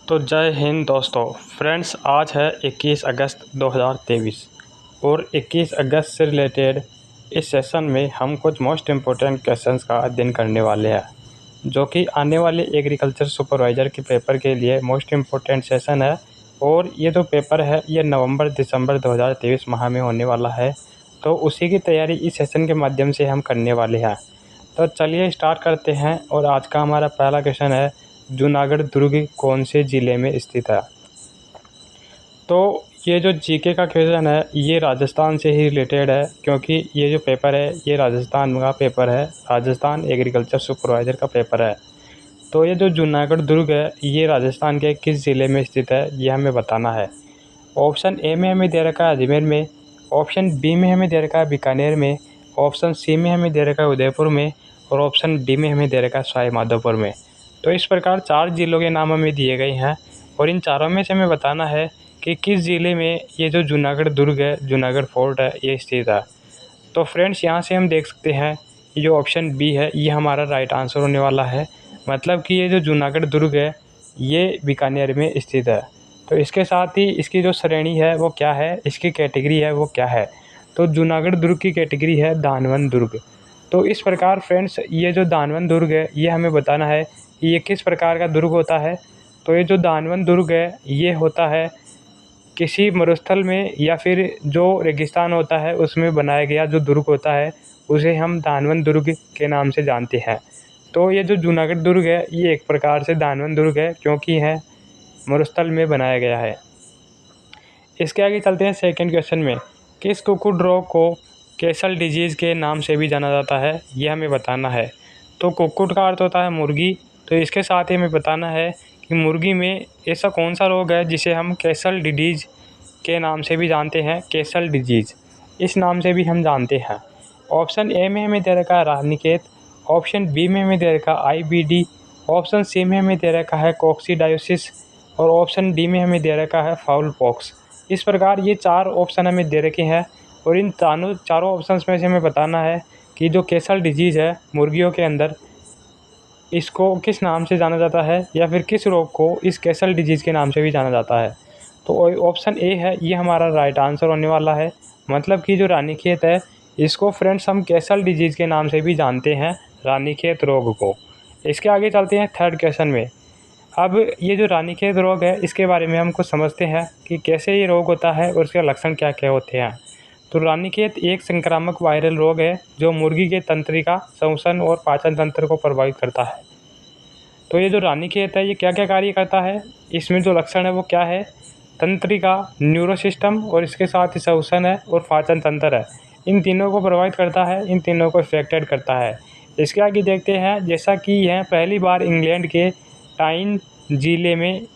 तो जय हिंद दोस्तों। फ्रेंड्स, आज है 21 अगस्त 2023 और 21 अगस्त से रिलेटेड इस सेशन में हम कुछ मोस्ट इम्पोर्टेंट क्वेश्चंस का अध्ययन करने वाले हैं, जो कि आने वाले एग्रीकल्चर सुपरवाइज़र के पेपर के लिए मोस्ट इम्पोर्टेंट सेशन है। और ये जो पेपर है ये नवंबर दिसंबर 2023 माह में होने वाला है, तो उसी की तैयारी इस सेशन के माध्यम से हम करने वाले हैं। तो चलिए स्टार्ट करते हैं। और आज का हमारा पहला क्वेश्चन है, जूनागढ़ दुर्ग कौन से ज़िले में स्थित है। तो ये जो जीके का क्वेश्चन है ये राजस्थान से ही रिलेटेड है, क्योंकि ये जो पेपर है ये राजस्थान का पेपर है, राजस्थान एग्रीकल्चर सुपरवाइज़र का पेपर है। तो ये जो जूनागढ़ दुर्ग है ये राजस्थान के किस ज़िले में स्थित है ये हमें बताना है। ऑप्शन ए में हमें दे रखा है अजमेर में, ऑप्शन बी में हमें दे रखा है बीकानेर में, ऑप्शन सी में हमें दे रखा है उदयपुर में, और ऑप्शन डी में हमें दे रखा है सवाई माधोपुर में। तो इस प्रकार 4 ज़िलों के नाम हमें दिए गए हैं और इन चारों में से हमें बताना है कि किस ज़िले में ये जो जूनागढ़ दुर्ग है, जूनागढ़ फोर्ट है, ये स्थित है। तो फ्रेंड्स, यहाँ से हम देख सकते हैं ये जो ऑप्शन बी है ये हमारा राइट आंसर होने वाला है। मतलब कि ये जो जूनागढ़ दुर्ग है ये बीकानेर में स्थित है। तो इसके साथ ही इसकी जो श्रेणी है वो क्या है, इसकी कैटेगरी है वो क्या है। तो जूनागढ़ दुर्ग की कैटेगरी है दानवन दुर्ग। तो इस प्रकार फ्रेंड्स, ये जो दानवन दुर्ग है ये हमें बताना है कि ये किस प्रकार का दुर्ग होता है। तो ये जो दानवन दुर्ग है ये होता है किसी मरुस्थल में या फिर जो रेगिस्तान होता है उसमें बनाया गया जो दुर्ग होता है उसे हम दानवन दुर्ग के नाम से जानते हैं। तो ये जो जूनागढ़ दुर्ग है ये एक प्रकार से दानवन दुर्ग है, क्योंकि है मरुस्थल में बनाया गया है। इसके आगे चलते हैं सेकंड क्वेश्चन में, किस कुक्कुट रोग को कैसल डिजीज़ के नाम से भी जाना जाता है ये हमें बताना है। तो कुक्कुट का अर्थ होता है मुर्गी, तो इसके साथ ही हमें बताना है कि मुर्गी में ऐसा कौन सा रोग है जिसे हम कैसल डिजीज़ के नाम से भी जानते हैं। कैसल डिजीज़ इस नाम से भी हम जानते हैं। ऑप्शन ए में हमें दे रखा है रानीखेत, ऑप्शन बी में हमें दे रखा है IBD, ऑप्शन सी में हमें दे रखा है कोक्सीडायोसिस, और ऑप्शन डी में हमें दे रखा है फाउल पॉक्स। इस प्रकार ये 4 ऑप्शन हमें दे रखे हैं और इन चारों ऑप्शंस में से हमें बताना है कि जो कैसल डिजीज़ है मुर्गियों के अंदर, इसको किस नाम से जाना जाता है या फिर किस रोग को इस कैसल डिजीज़ के नाम से भी जाना जाता है। तो ऑप्शन ए है ये हमारा राइट आंसर होने वाला है। मतलब कि जो रानीखेत है इसको फ्रेंड्स हम कैसल डिजीज़ के नाम से भी जानते हैं, रानीखेत रोग को। इसके आगे चलते हैं थर्ड क्वेश्चन में। अब ये जो रानीखेत रोग है इसके बारे में हम कुछ समझते हैं कि कैसे ये रोग होता है और उसके लक्षण क्या क्या होते हैं। तो रानीखेत एक संक्रामक वायरल रोग है जो मुर्गी के तंत्रिका, श्वसन और पाचन तंत्र को प्रभावित करता है। तो ये जो रानीखेत है ये क्या क्या कार्य करता है, इसमें जो लक्षण है वो क्या है, तंत्रिका, न्यूरो सिस्टम और इसके साथ ही श्वसन है और पाचन तंत्र है, इन तीनों को प्रभावित करता है, इन तीनों को इफेक्टेड करता है। इसके आगे देखते हैं, जैसा कि यह पहली बार इंग्लैंड के टाइन ज़िले में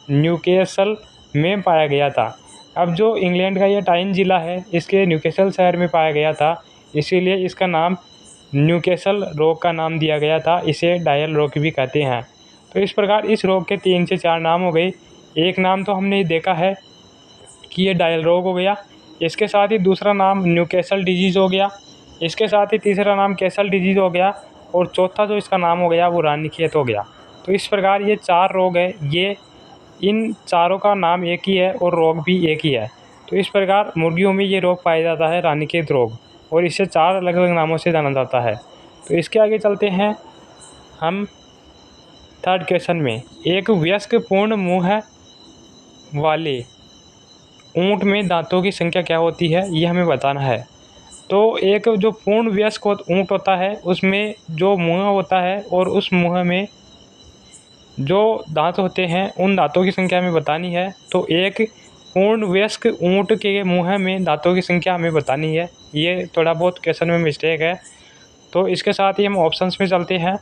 न्यूकेसल में पाया गया था। अब जो इंग्लैंड का ये टाइन ज़िला है इसके न्यूकेसल शहर में पाया गया था, इसीलिए इसका नाम न्यूकेसल रोग का नाम दिया गया था। इसे डायल रोग भी कहते हैं। तो इस प्रकार इस रोग के 3 से 4 नाम हो गए। एक नाम तो हमने देखा है कि ये डायल रोग हो गया, इसके साथ ही दूसरा नाम न्यूकेसल डिजीज़ हो गया, इसके साथ ही तीसरा नाम कैसल डिजीज़ हो गया, और चौथा जो इसका नाम हो गया वो रानीखेत हो गया। तो इस प्रकार ये 4 रोग है, ये इन चारों का नाम एक ही है और रोग भी एक ही है। तो इस प्रकार मुर्गियों में ये रोग पाया जाता है, रानीखेत रोग, और इसे 4 अलग अलग नामों से जाना जाता है। तो इसके आगे चलते हैं हम थर्ड क्वेश्चन में। एक वयस्क पूर्ण मुँह वाले ऊँट में दांतों की संख्या क्या होती है ये हमें बताना है। तो एक जो पूर्ण वयस्क ऊँट होता है उसमें जो मुँह होता है और उस मुँह में जो दांत होते हैं उन दांतों की संख्या हमें बतानी है। तो एक पूर्ण वयस्क ऊँट के मुँह में दांतों की संख्या हमें बतानी है। ये थोड़ा बहुत क्वेश्चन में मिस्टेक है। तो इसके साथ ही हम ऑप्शंस में चलते हैं।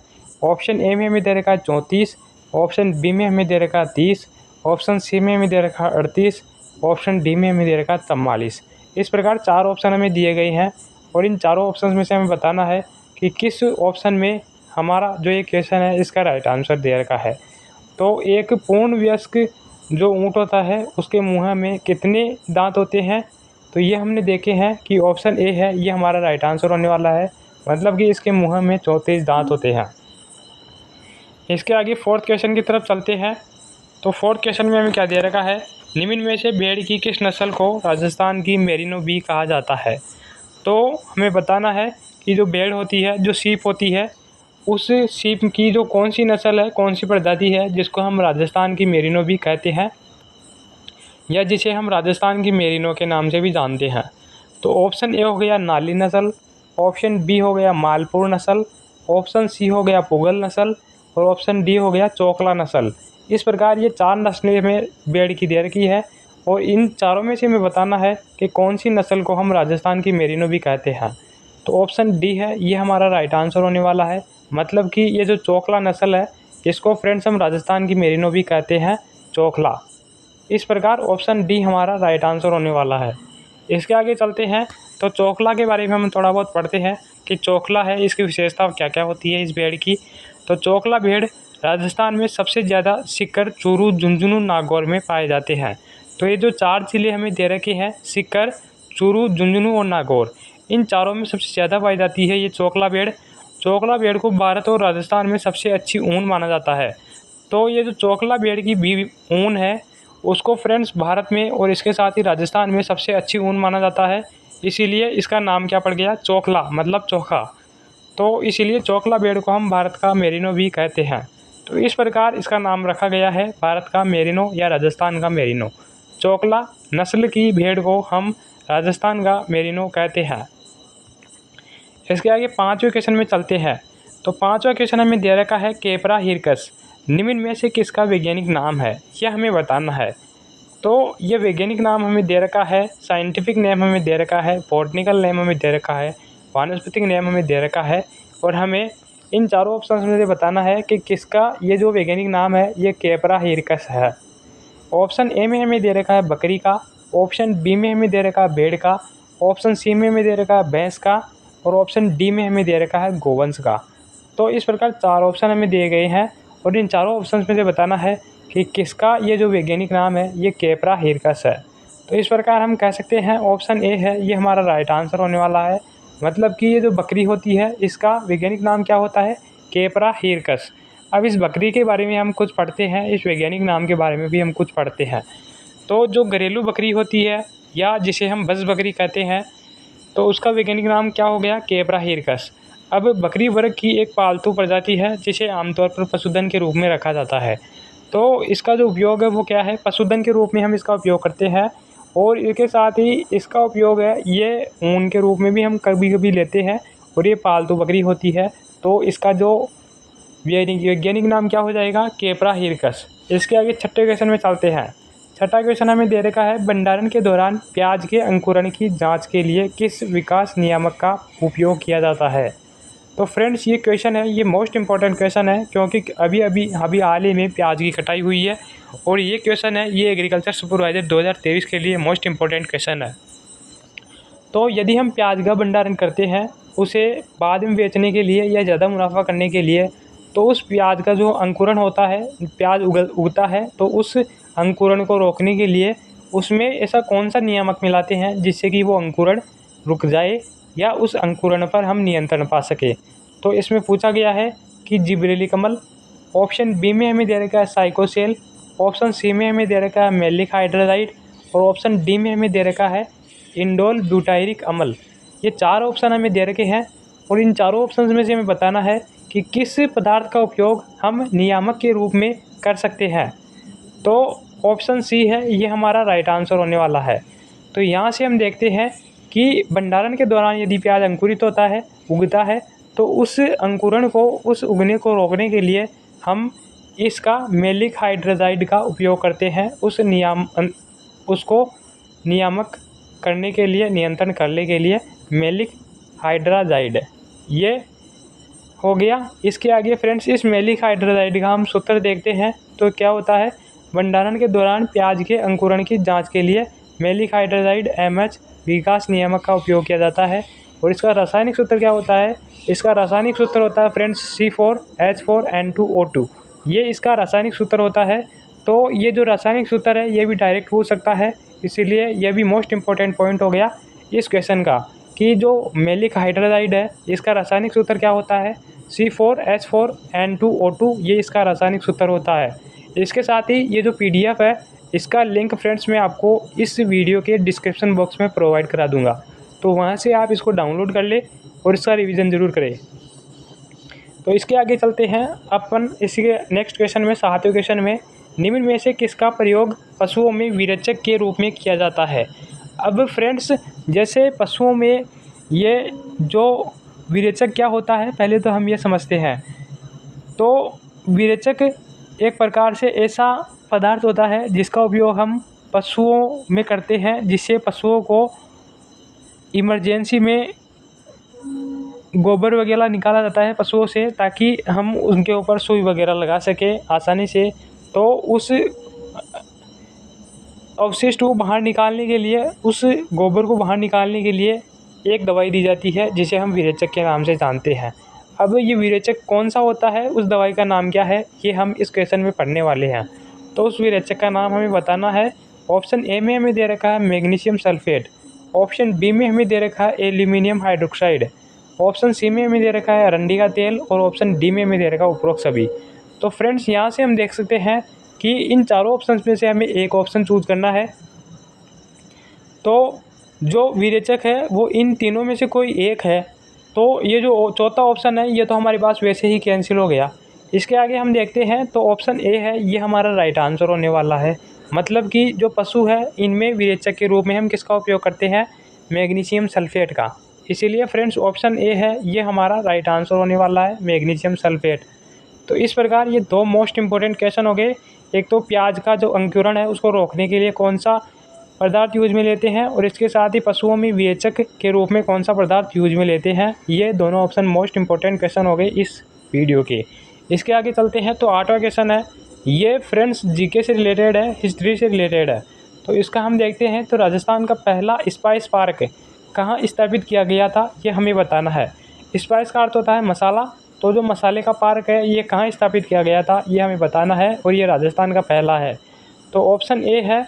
ऑप्शन ए में हमें दे रखा है 34, ऑप्शन बी में हमें दे रखा है 30, ऑप्शन सी में हमें दे रखा है 38, ऑप्शन डी में हमें दे रखा है 44। इस प्रकार 4 ऑप्शन हमें दिए गए हैं और इन चारों ऑप्शन में से हमें बताना है कि किस ऑप्शन में हमारा जो ये क्वेश्चन है इसका राइट आंसर दे रखा है। तो एक पूर्ण वयस्क जो ऊँट होता है उसके मुँह में कितने दांत होते हैं, तो ये हमने देखे हैं कि ऑप्शन ए है ये हमारा राइट आंसर होने वाला है। मतलब कि इसके मुँह में 34 दांत होते हैं। इसके आगे फोर्थ क्वेश्चन की तरफ चलते हैं। तो फोर्थ क्वेश्चन में हमें क्या दे रखा है, निम्न में से भेड़ की किस नस्ल को राजस्थान की मेरिनो बी कहा जाता है। तो हमें बताना है कि जो भेड़ होती है, जो सीप होती है, उस सीप की जो कौन सी नस्ल है, कौन सी प्रजाति है जिसको हम राजस्थान की मेरिनो बी कहते हैं, या जिसे हम राजस्थान की मेरिनो के नाम से भी जानते हैं। तो ऑप्शन ए हो गया नाली नस्ल, ऑप्शन बी हो गया मालपुर नस्ल, ऑप्शन सी हो गया पुगल नस्ल और ऑप्शन डी हो गया चोकला नस्ल। इस प्रकार ये 4 नस्लें में भेड़ की दे रखी है और इन चारों में से हमें बताना है कि कौन सी नस्ल को हम राजस्थान की मेरिनो भी कहते हैं। तो ऑप्शन डी है ये हमारा राइट आंसर होने वाला है। मतलब कि ये जो चोकला नस्ल है, इसको फ्रेंड्स हम राजस्थान की मेरिनो भी कहते हैं, चोकला। इस प्रकार ऑप्शन डी हमारा राइट आंसर होने वाला है। इसके आगे चलते हैं तो चोकला के बारे में हम थोड़ा बहुत पढ़ते हैं कि चोकला है, इसकी विशेषता क्या क्या होती है इस भेड़ की। तो चोकला भेड़ राजस्थान में सबसे ज़्यादा सीकर, चूरू, झुंझुनू, नागौर में पाए जाते हैं। तो ये जो 4 जिले हमें दे रखे हैं, सीकर, चूरू, झुंझुनू और नागौर, इन चारों में सबसे ज़्यादा पाई जाती है ये चोकला भेड़। चोकला भेड़ को भारत और राजस्थान में सबसे अच्छी ऊन माना जाता है। तो ये जो चोकला भेड़ की भी ऊन है, उसको फ्रेंड्स भारत में और इसके साथ ही राजस्थान में सबसे अच्छी ऊन माना जाता है। इसीलिए इसका नाम क्या पड़ गया, चोकला, मतलब चोखा। तो इसीलिए चोकला भेड़ को हम भारत का मेरिनो भी कहते हैं। तो इस प्रकार इसका नाम रखा गया है, भारत का मेरिनो या राजस्थान का मेरिनो। चोकला नस्ल की भेड़ को हम राजस्थान का मेरिनो कहते हैं। इसके आगे 5वें क्वेश्चन में चलते हैं। तो 5वां क्वेश्चन हमें दे रखा है केपरा हिरकस निम्न में से किसका वैज्ञानिक नाम है, यह हमें बताना है। तो ये वैज्ञानिक नाम हमें दे रखा है, साइंटिफिक नेम हमें दे रखा है, बॉटनिकल नेम हमें दे रखा है, वानस्पतिक नेम हमें दे रखा है और हमें इन चारों ऑप्शन में से बताना है कि किसका ये जो वैज्ञानिक नाम है ये केपरा हिरकस है। ऑप्शन ए में हमें दे रखा है बकरी का, ऑप्शन बी में हमें दे रखा है भेड़ का, ऑप्शन सी में हमें दे रखा है भैंस का और ऑप्शन डी में हमें दे रखा है गोवंश का। तो इस प्रकार 4 ऑप्शन हमें दिए गए हैं और इन चारों ऑप्शन में से बताना है कि किसका ये जो वैज्ञानिक नाम है ये केपरा हिरकस है। तो इस प्रकार हम कह सकते हैं ऑप्शन ए है ये हमारा राइट आंसर होने वाला है। मतलब कि ये जो बकरी होती है इसका वैज्ञानिक नाम क्या होता है, केपरा हिरकस। अब इस बकरी के बारे में हम कुछ पढ़ते हैं, इस वैज्ञानिक नाम के बारे में भी हम कुछ पढ़ते हैं। तो जो घरेलू बकरी होती है या जिसे हम बस बकरी कहते हैं, तो उसका वैज्ञानिक नाम क्या हो गया, केपरा हिरकस। अब बकरी वर्ग की एक पालतू प्रजाति है जिसे आमतौर पर पशुधन के रूप में रखा जाता है। तो इसका जो उपयोग है वो क्या है, पशुधन के रूप में हम इसका उपयोग करते हैं और इसके साथ ही इसका उपयोग है ये ऊन के रूप में भी हम कभी कभी लेते हैं और ये पालतू बकरी होती है। तो इसका जो वैज्ञानिक नाम क्या हो जाएगा, केपरा हिरकस। इसके आगे 6ठे क्वेश्चन में चलते हैं। 6ठा क्वेश्चन हमें दे रखा है भंडारण के दौरान प्याज के अंकुरण की जांच के लिए किस विकास नियामक का उपयोग किया जाता है। तो फ्रेंड्स ये क्वेश्चन है, ये मोस्ट इम्पॉर्टेंट क्वेश्चन है क्योंकि अभी हाल ही में प्याज की कटाई हुई है और ये क्वेश्चन है ये एग्रीकल्चर सुपरवाइजर 2023 के लिए मोस्ट इम्पॉर्टेंट क्वेश्चन है। तो यदि हम प्याज का भंडारण करते हैं उसे बाद में बेचने के लिए या ज़्यादा मुनाफा करने के लिए, तो उस प्याज का जो अंकुरण होता है, प्याज उगता है, तो उस अंकुरण को रोकने के लिए उसमें ऐसा कौन सा नियामक मिलाते हैं जिससे कि वो अंकुरण रुक जाए या उस अंकुरण पर हम नियंत्रण पा सके। तो इसमें पूछा गया है कि जिब्रेली कमल, ऑप्शन बी में हमें दे रखा है साइकोसेल, ऑप्शन सी में हमें दे रखा है मैलिक हाइड्रोजाइड और ऑप्शन डी में हमें दे रखा है इंडोल ब्यूटायरिक अम्ल। ये 4 ऑप्शन हमें दे रखे हैं और इन चारों ऑप्शन में से हमें बताना है कि किस पदार्थ का उपयोग हम नियामक के रूप में कर सकते हैं। तो ऑप्शन सी है ये हमारा राइट आंसर होने वाला है। तो यहाँ से हम देखते हैं कि भंडारण के दौरान यदि प्याज अंकुरित होता है, उगता है, तो उस अंकुरण को, उस उगने को रोकने के लिए हम इसका मैलिक हाइड्रोजाइड का उपयोग करते हैं उसको नियामक करने के लिए, नियंत्रण करने के लिए मैलिक हाइड्रोजाइड ये हो गया। इसके आगे फ्रेंड्स इस मैलिक हाइड्रोजाइड का हम सूत्र देखते हैं। तो क्या होता है, भंडारण के दौरान प्याज के अंकुरण की जांच के लिए मैलिक हाइड्रोजाइड MH विकास नियामक का उपयोग किया जाता है। और इसका रासायनिक सूत्र क्या होता है, इसका रासायनिक सूत्र होता है फ्रेंड्स C4H4N2O2, ये इसका रासायनिक सूत्र होता है। तो ये जो रासायनिक सूत्र है ये भी डायरेक्ट पूछ सकता है, इसीलिए यह भी मोस्ट इम्पोर्टेंट पॉइंट हो गया इस क्वेश्चन का कि जो मैलिक हाइड्रोजाइड है इसका रासायनिक सूत्र क्या होता है, C4H4N2O2, ये इसका रासायनिक सूत्र होता है। इसके साथ ही ये जो PDF है इसका लिंक फ्रेंड्स मैं आपको इस वीडियो के डिस्क्रिप्शन बॉक्स में प्रोवाइड करा दूँगा, तो वहाँ से आप इसको डाउनलोड कर ले और इसका रिवीजन ज़रूर करें। तो इसके आगे चलते हैं अपन इसके नेक्स्ट क्वेश्चन में, 7वें क्वेश्चन में, निम्न में से किसका प्रयोग पशुओं में विरेचक के रूप में किया जाता है। अब फ्रेंड्स जैसे पशुओं में ये जो विरेचक क्या होता है पहले तो हम ये समझते हैं। तो विरेचक एक प्रकार से ऐसा पदार्थ होता है जिसका उपयोग हम पशुओं में करते हैं, जिससे पशुओं को इमरजेंसी में गोबर वगैरह निकाला जाता है पशुओं से, ताकि हम उनके ऊपर सुई वगैरह लगा सकें आसानी से। तो उस अवशिष्ट को बाहर निकालने के लिए, उस गोबर को बाहर निकालने के लिए एक दवाई दी जाती है जिसे हम विरेचक के नाम से जानते हैं। अब ये विरेचक कौन सा होता है, उस दवाई का नाम क्या है, ये हम इस क्वेश्चन में पढ़ने वाले हैं। तो उस विरेचक का नाम हमें बताना है। ऑप्शन ए में हमें दे रखा है मैग्नीशियम सल्फेट, ऑप्शन बी में हमें दे रखा है एल्यूमिनियम हाइड्रोक्साइड, ऑप्शन सी में हमें दे रखा है अरंडी का तेल और ऑप्शन डी में हमें दे रखा है उपरोक्त सभी। तो फ्रेंड्स यहाँ से हम देख सकते हैं कि इन चारों ऑप्शन में से हमें एक ऑप्शन चूज करना है। तो जो विरेचक है वो इन तीनों में से कोई एक है, तो ये जो चौथा ऑप्शन है ये तो हमारे पास वैसे ही कैंसिल हो गया। इसके आगे हम देखते हैं तो ऑप्शन ए है ये हमारा राइट आंसर होने वाला है। मतलब कि जो पशु है इनमें विरेचक के रूप में हम किसका उपयोग करते हैं, मैग्नीशियम सल्फेट का। इसीलिए फ्रेंड्स ऑप्शन ए है ये हमारा राइट आंसर होने वाला है, मैग्नीशियम सल्फेट। तो इस प्रकार ये दो मोस्ट इंपॉर्टेंट क्वेश्चन हो गए। एक तो प्याज का जो अंकुरण है उसको रोकने के लिए कौन सा पदार्थ यूज में लेते हैं, और इसके साथ ही पशुओं में विरेचक के रूप में कौन सा पदार्थ यूज में लेते हैं। ये दोनों ऑप्शन मोस्ट इंपॉर्टेंट क्वेश्चन हो गए इस वीडियो के। इसके आगे चलते हैं तो 8वां क्वेश्चन है, ये फ्रेंड्स जीके से रिलेटेड है, हिस्ट्री से रिलेटेड है। तो इसका हम देखते हैं तो राजस्थान का पहला स्पाइस पार्क कहाँ स्थापित किया गया था, ये हमें बताना है। स्पाइस का अर्थ होता है मसाला, तो जो मसाले का पार्क है ये कहाँ स्थापित किया गया था ये हमें बताना है, और ये राजस्थान का पहला है। तो ऑप्शन ए है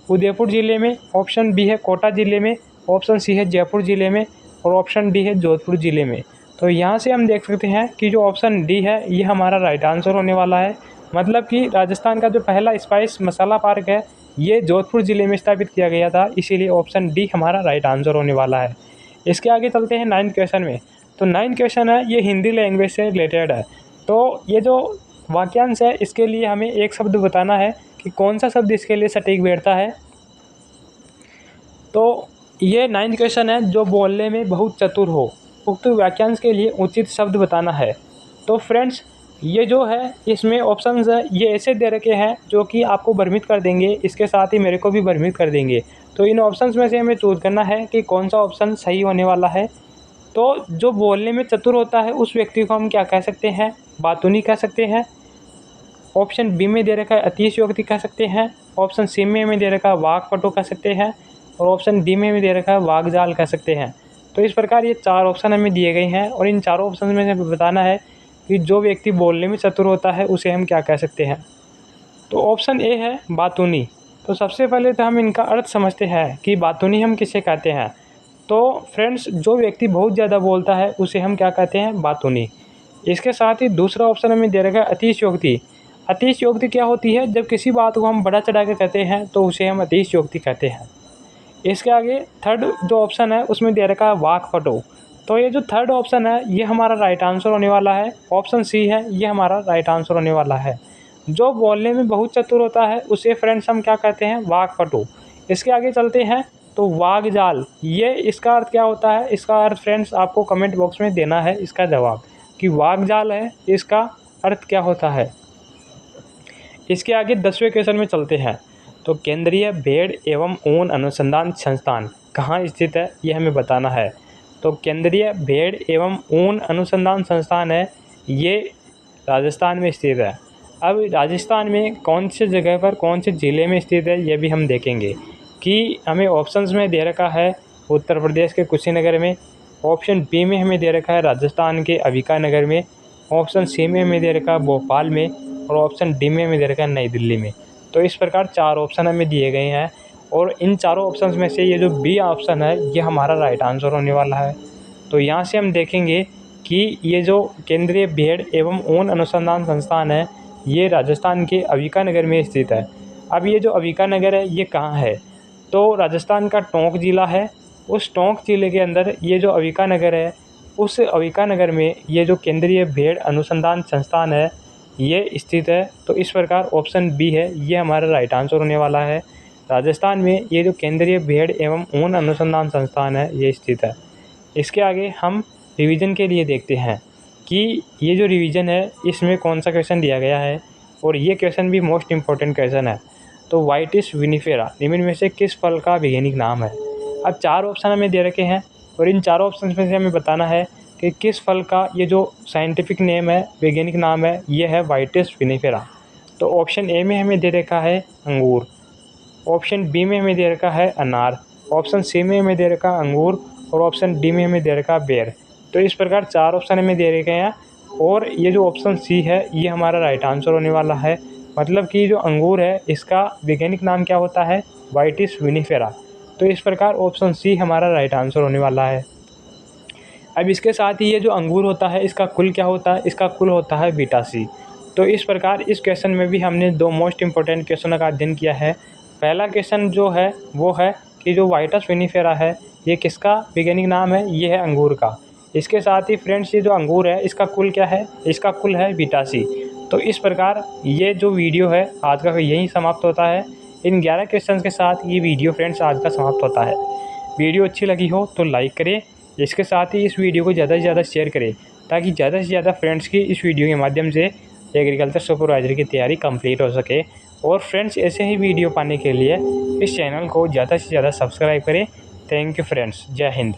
उदयपुर ज़िले में, ऑप्शन बी है कोटा ज़िले में, ऑप्शन सी है जयपुर ज़िले में, और ऑप्शन डी है जोधपुर ज़िले में। तो यहाँ से हम देख सकते हैं कि जो ऑप्शन डी है ये हमारा राइट आंसर होने वाला है। मतलब कि राजस्थान का जो पहला स्पाइस मसाला पार्क है ये जोधपुर ज़िले में स्थापित किया गया था, इसीलिए ऑप्शन डी हमारा राइट आंसर होने वाला है। इसके आगे चलते हैं 9th क्वेश्चन में। तो 9th क्वेश्चन है ये हिंदी लैंग्वेज से रिलेटेड है। तो ये जो वाक्यांश है इसके लिए हमें एक शब्द बताना है कि कौन सा शब्द इसके लिए सटीक बैठता है। तो ये 9th क्वेश्चन है, जो बोलने में बहुत चतुर हो, उक्त वाक्यांश के लिए उचित शब्द बताना है। तो फ्रेंड्स ये जो है इसमें ऑप्शंस है ये ऐसे दे रखे हैं जो कि आपको भ्रमित कर देंगे, इसके साथ ही मेरे को भी भ्रमित कर देंगे। तो इन ऑप्शंस में से हमें चूज करना है कि कौन सा ऑप्शन सही होने वाला है। तो जो बोलने में चतुर होता है उस व्यक्ति को हम क्या कह सकते हैं, बातूनी कह सकते हैं। ऑप्शन बी में दे रखा है अतिशयोक्ति कह सकते हैं, ऑप्शन सी में हमें दे रखा है वाक्पटु कह सकते हैं, और ऑप्शन डी में हमें दे रखा है वाग्जाल कह सकते हैं। तो इस प्रकार ये 4 ऑप्शन हमें दिए गए हैं, और इन चारों ऑप्शन में से बताना है कि जो व्यक्ति बोलने में चतुर होता है उसे हम क्या कह सकते हैं। तो ऑप्शन ए है बातूनी। तो सबसे पहले तो हम इनका अर्थ समझते हैं कि बातूनी हम किसे कहते हैं। तो फ्रेंड्स जो व्यक्ति बहुत ज़्यादा बोलता है उसे हम क्या कहते हैं, बातूनी। इसके साथ ही दूसरा ऑप्शन हमें दे रखा है अतिशयोक्ति। अतिशयोक्ति क्या होती है, जब किसी बात को हम बड़ा चढ़ा के कहते हैं तो उसे हम अतिशयोक्ति कहते हैं। इसके आगे थर्ड जो ऑप्शन है उसमें दे रखा है वाक्पटु। तो ये जो थर्ड ऑप्शन है ये हमारा राइट आंसर होने वाला है। ऑप्शन सी है ये हमारा राइट आंसर होने वाला है। जो बोलने में बहुत चतुर होता है उसे फ्रेंड्स हम क्या कहते हैं, वाक्पटु। इसके आगे चलते हैं तो वाग्जाल, ये इसका अर्थ क्या होता है। इसका अर्थ फ्रेंड्स आपको कमेंट बॉक्स में देना है इसका जवाब कि वाग्जाल है इसका अर्थ क्या होता है। इसके आगे 10वें क्वेश्चन में चलते हैं। तो केंद्रीय भेड़ एवं ऊन अनुसंधान संस्थान कहाँ स्थित है ये हमें बताना है। तो केंद्रीय भेड़ एवं ऊन अनुसंधान संस्थान है ये राजस्थान में स्थित है। अब राजस्थान में कौन से जगह पर कौन से ज़िले में स्थित है ये भी हम देखेंगे कि हमें ऑप्शंस में दे रखा है उत्तर प्रदेश के कुशीनगर में, ऑप्शन बी में हमें दे रखा है राजस्थान के अबिकानगर में, ऑप्शन सी में हमें दे रखा है भोपाल में, और ऑप्शन डी में हमें दे रखा है नई दिल्ली में। तो इस प्रकार 4 ऑप्शन हमें दिए गए हैं, और इन चारों ऑप्शंस में से ये जो बी ऑप्शन है ये हमारा राइट आंसर होने वाला है। तो यहाँ से हम देखेंगे कि ये जो केंद्रीय भेड़ एवं ऊन अनुसंधान संस्थान है ये राजस्थान के अविकानगर में स्थित है। अब ये जो अविकानगर है ये कहाँ है, तो राजस्थान का टोंक ज़िला है। उस टोंक ज़िले के अंदर ये जो अविकानगर है, उस अविकानगर में ये जो केंद्रीय भेड़ अनुसंधान संस्थान है ये स्थित है। तो इस प्रकार ऑप्शन बी है ये हमारा राइट आंसर होने वाला है। राजस्थान में ये जो केंद्रीय भेड़ एवं ऊन अनुसंधान संस्थान है ये स्थित है। इसके आगे हम रिवीजन के लिए देखते हैं कि ये जो रिवीजन है इसमें कौन सा क्वेश्चन दिया गया है, और ये क्वेश्चन भी मोस्ट इम्पॉर्टेंट क्वेश्चन है। तो वाइटिस विनिफेरा निम्न में से किस फल का वैज्ञानिक नाम है। अब 4 ऑप्शन हमें दे रखे हैं और इन चारों ऑप्शन में से हमें बताना है कि किस फल का ये जो साइंटिफिक नेम है, वैज्ञानिक नाम है, ये है वाइटिस विनिफेरा। तो ऑप्शन ए में हमें दे रखा है अंगूर, ऑप्शन बी में हमें दे रखा है अनार, ऑप्शन सी में हमें दे रखा अंगूर और ऑप्शन डी में हमें दे रखा बेर। तो इस प्रकार 4 ऑप्शन हमें दे रखे हैं और ये जो ऑप्शन सी है ये हमारा राइट आंसर होने वाला है। मतलब कि जो अंगूर है इसका वैज्ञानिक नाम क्या होता है, वाइटिस विनिफेरा। तो इस प्रकार ऑप्शन सी हमारा राइट आंसर होने वाला है। अब इसके साथ ही ये जो अंगूर होता है इसका कुल क्या होता है, इसका कुल होता है बीटा सी। तो इस प्रकार इस क्वेश्चन में भी हमने 2 मोस्ट इंपॉर्टेंट क्वेश्चनों का अध्ययन किया है। पहला क्वेश्चन जो है वो है कि जो वाइटिस विनिफेरा है ये किसका वैज्ञानिक नाम है, ये है अंगूर का। इसके साथ ही फ्रेंड्स ये जो अंगूर है इसका कुल क्या है, इसका कुल है बीटा सी। तो इस प्रकार ये जो वीडियो है आज का यहीं समाप्त होता है। इन 11 क्वेश्चन के साथ ये वीडियो फ्रेंड्स आज का समाप्त होता है। वीडियो अच्छी लगी हो तो लाइक करें, इसके साथ ही इस वीडियो को ज़्यादा से ज़्यादा शेयर करें ताकि ज़्यादा से ज़्यादा फ्रेंड्स की इस वीडियो के माध्यम से एग्रीकल्चर सुपरवाइजर की तैयारी कंप्लीट हो सके। और फ्रेंड्स ऐसे ही वीडियो पाने के लिए इस चैनल को ज़्यादा से ज़्यादा सब्सक्राइब करें। थैंक यू फ्रेंड्स, जय हिंद।